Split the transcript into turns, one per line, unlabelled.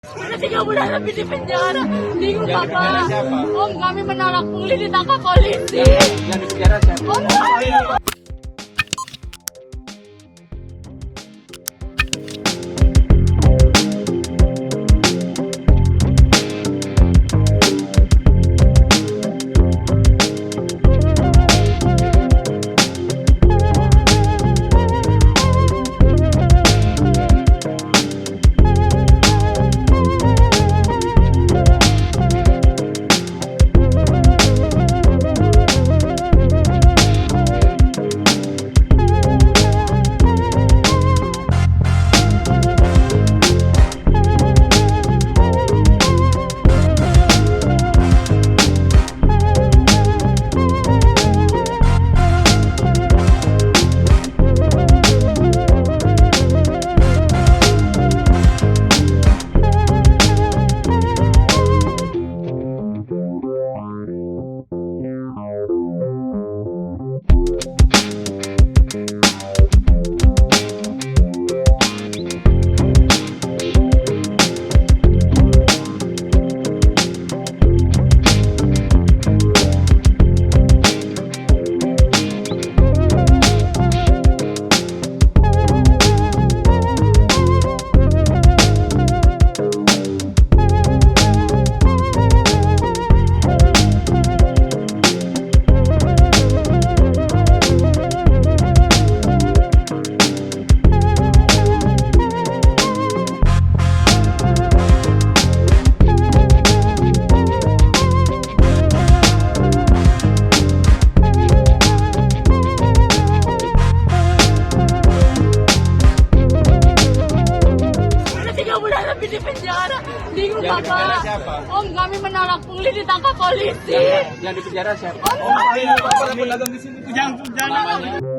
Kasi kamu na namin di penjara. Hindi ko
Yang
papa.
penjara siapa?
Om, kami menolak pungli ditangkap polisi.
Yang di penjara siapa?
Om, di penjara. Hindi ko
Yang di
papa.
penjara siapa?
Om, kami menolak pungli ditangkap polisi.
Yang di penjara siapa?
Om,
Ayo, di sini. Jangan.